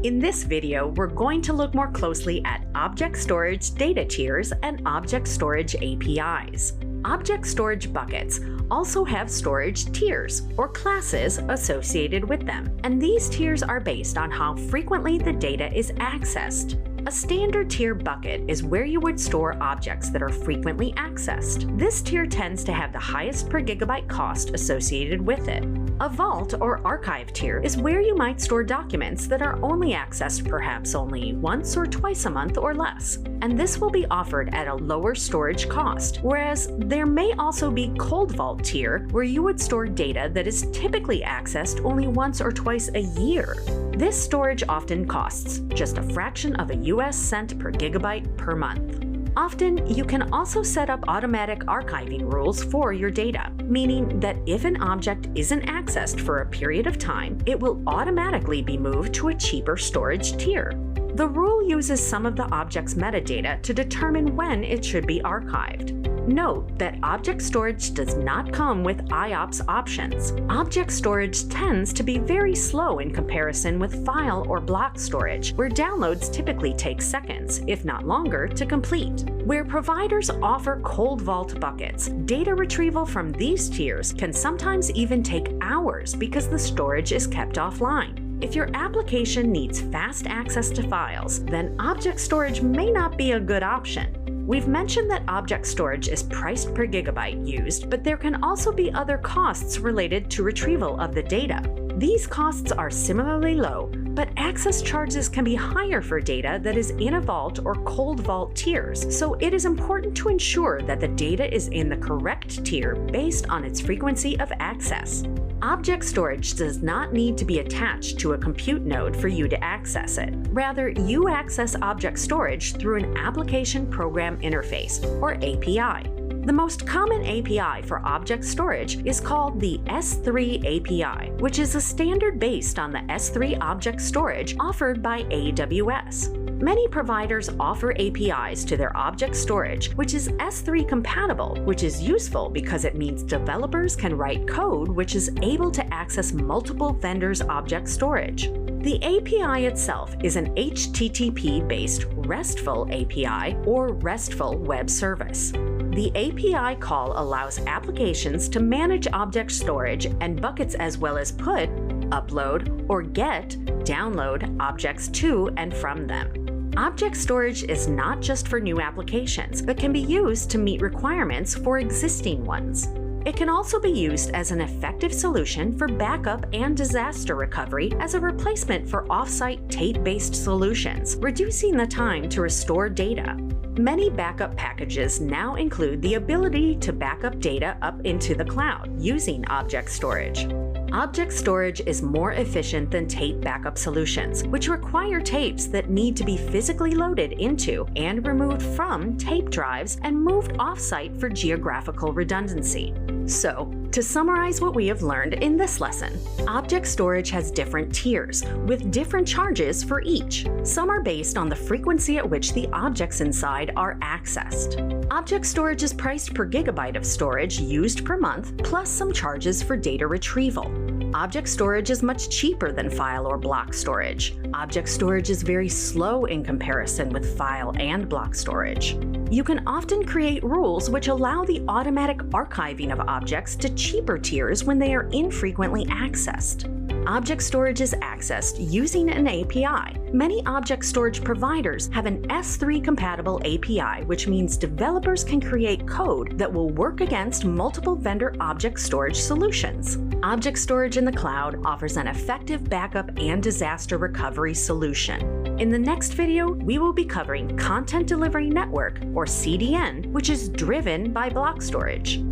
In this video, we're going to look more closely at object storage data tiers and object storage APIs. Object storage buckets also have storage tiers, or classes, associated with them, and these tiers are based on how frequently the data is accessed. A standard tier bucket is where you would store objects that are frequently accessed. This tier tends to have the highest per gigabyte cost associated with it. A vault or archive tier is where you might store documents that are only accessed perhaps only once or twice a month or less, and this will be offered at a lower storage cost, whereas there may also be cold vault tier where you would store data that is typically accessed only once or twice a year. This storage often costs just a fraction of a US cent per gigabyte per month. Often, you can also set up automatic archiving rules for your data, meaning that if an object isn't accessed for a period of time, it will automatically be moved to a cheaper storage tier. The rule uses some of the object's metadata to determine when it should be archived. Note that object storage does not come with IOPS options. Object storage tends to be very slow in comparison with file or block storage, where downloads typically take seconds, if not longer, to complete. Where providers offer cold vault buckets, data retrieval from these tiers can sometimes even take hours because the storage is kept offline. If your application needs fast access to files, then object storage may not be a good option. We've mentioned that object storage is priced per gigabyte used, but there can also be other costs related to retrieval of the data. These costs are similarly low, but access charges can be higher for data that is in a vault or cold vault tiers, so it is important to ensure that the data is in the correct tier based on its frequency of access. Object storage does not need to be attached to a compute node for you to access it. Rather, you access object storage through an Application Program Interface, or API. The most common API for object storage is called the S3 API, which is a standard based on the S3 object storage offered by AWS. Many providers offer APIs to their object storage, which is S3 compatible, which is useful because it means developers can write code which is able to access multiple vendors' object storage. The API itself is an HTTP-based RESTful API or RESTful web service. The API call allows applications to manage object storage and buckets as well as put, upload, or download objects to and from them. Object storage is not just for new applications, but can be used to meet requirements for existing ones. It can also be used as an effective solution for backup and disaster recovery as a replacement for off-site tape-based solutions, reducing the time to restore data. Many backup packages now include the ability to back up data up into the cloud using object storage. Object storage is more efficient than tape backup solutions, which require tapes that need to be physically loaded into and removed from tape drives and moved off-site for geographical redundancy. So, to summarize what we have learned in this lesson, object storage has different tiers, with different charges for each. Some are based on the frequency at which the objects inside are accessed. Object storage is priced per gigabyte of storage used per month, plus some charges for data retrieval. Object storage is much cheaper than file or block storage. Object storage is very slow in comparison with file and block storage. You can often create rules which allow the automatic archiving of objects to cheaper tiers when they are infrequently accessed. Object storage is accessed using an API. Many object storage providers have an S3 compatible API, which means developers can create code that will work against multiple vendor object storage solutions. Object storage in the cloud offers an effective backup and disaster recovery solution. In the next video, we will be covering Content Delivery Network, or CDN, which is driven by block storage.